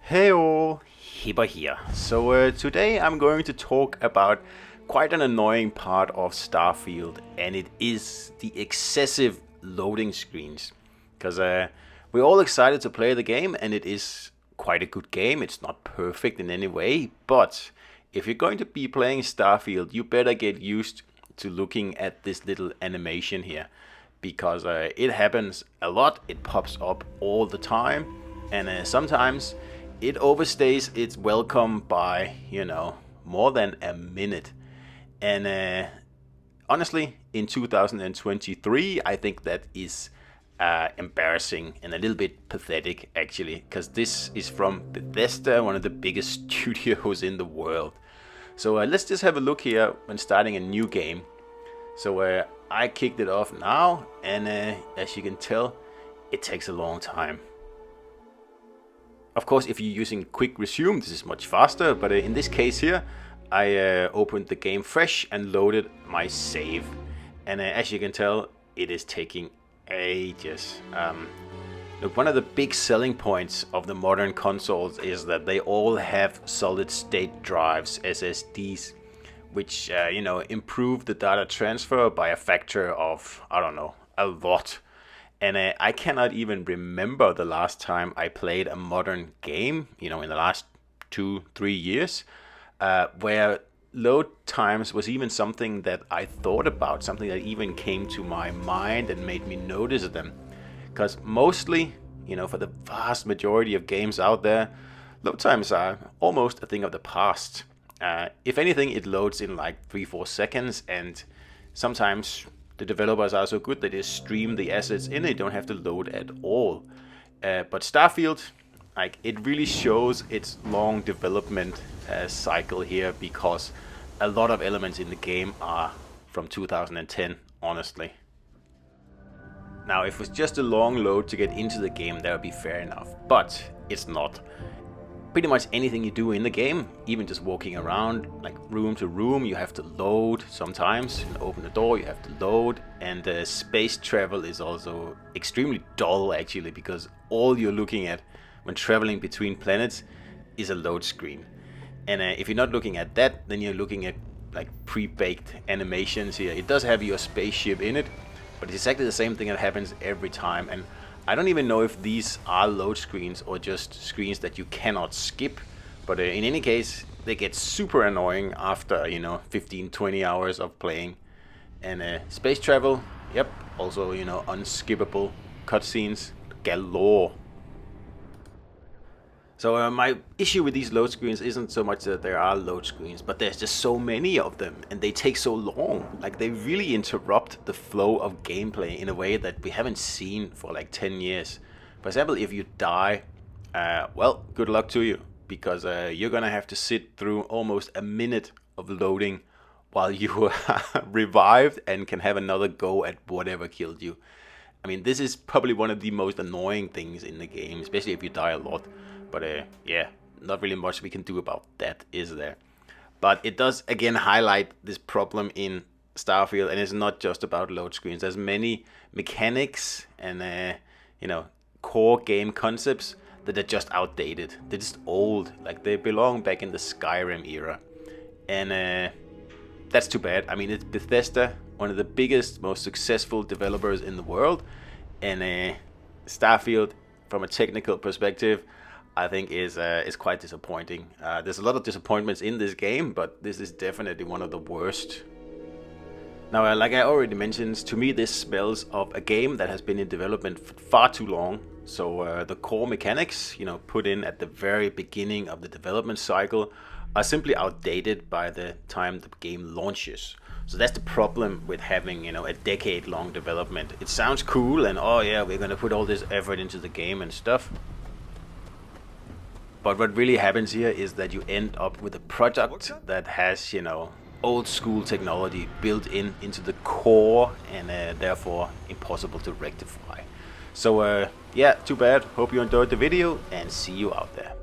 Hey all, Hipper here. So today I'm going to talk about quite an annoying part of Starfield, and it is the excessive loading screens. Because we're all excited to play the game, and it is quite a good game. It's not perfect in any way, but if you're going to be playing Starfield, you better get used to looking at this little animation here. Because it happens a lot, it pops up all the time, and sometimes it overstays its welcome by, more than a minute. And honestly, in 2023, I think that is embarrassing and a little bit pathetic, actually, because this is from Bethesda, one of the biggest studios in the world. So let's just have a look here when starting a new game. So I kicked it off now, and as you can tell, it takes a long time. Of course, if you're using quick resume, this is much faster, but in this case here, I opened the game fresh and loaded my save. And as you can tell, it is taking ages. Look, one of the big selling points of the modern consoles is that they all have solid state drives, SSDs, which, improve the data transfer by a factor of, I don't know, a lot. And I cannot even remember the last time I played a modern game, in the last 2-3 years, where load times was even something that I thought about, something that even came to my mind and made me notice them. Because mostly, for the vast majority of games out there, load times are almost a thing of the past. If anything, it loads in like 3-4 seconds, and sometimes the developers are so good that they stream the assets in, they don't have to load at all. But Starfield, it really shows its long development cycle here, because a lot of elements in the game are from 2010, honestly. Now, if it was just a long load to get into the game, that would be fair enough, but it's not. Pretty much anything you do in the game, even just walking around, like room to room, you have to load sometimes. You open the door, you have to load. And space travel is also extremely dull, actually, because all you're looking at when traveling between planets is a load screen. And if you're not looking at that, then you're looking at like pre-baked animations here. It does have your spaceship in it, but it's exactly the same thing that happens every time. And I don't even know if these are load screens or just screens that you cannot skip, but in any case, they get super annoying after, 15-20 hours of playing. And space travel, yep, also, unskippable cutscenes galore. So my issue with these load screens isn't so much that there are load screens, but there's just so many of them, and they take so long. Like, they really interrupt the flow of gameplay in a way that we haven't seen for like 10 years. For example, if you die, well, good luck to you, because you're gonna have to sit through almost a minute of loading while you are revived and can have another go at whatever killed you. I mean, this is probably one of the most annoying things in the game, especially if you die a lot. But yeah, not really much we can do about that, is there? But it does again highlight this problem in Starfield, and it's not just about load screens. There's many mechanics and core game concepts that are just outdated. They're just old, like they belong back in the Skyrim era, and that's too bad. I mean, it's Bethesda, one of the biggest, most successful developers in the world, and Starfield, from a technical perspective, I think is quite disappointing. There's a lot of disappointments in this game, but this is definitely one of the worst. Now, like I already mentioned, to me this smells of a game that has been in development for far too long. So the core mechanics, put in at the very beginning of the development cycle, are simply outdated by the time the game launches. So that's the problem with having, a decade-long development. It sounds cool, and oh yeah, we're gonna put all this effort into the game and stuff. But what really happens here is that you end up with a product that has, old school technology built into the core, and therefore impossible to rectify. So yeah, too bad. Hope you enjoyed the video, and see you out there.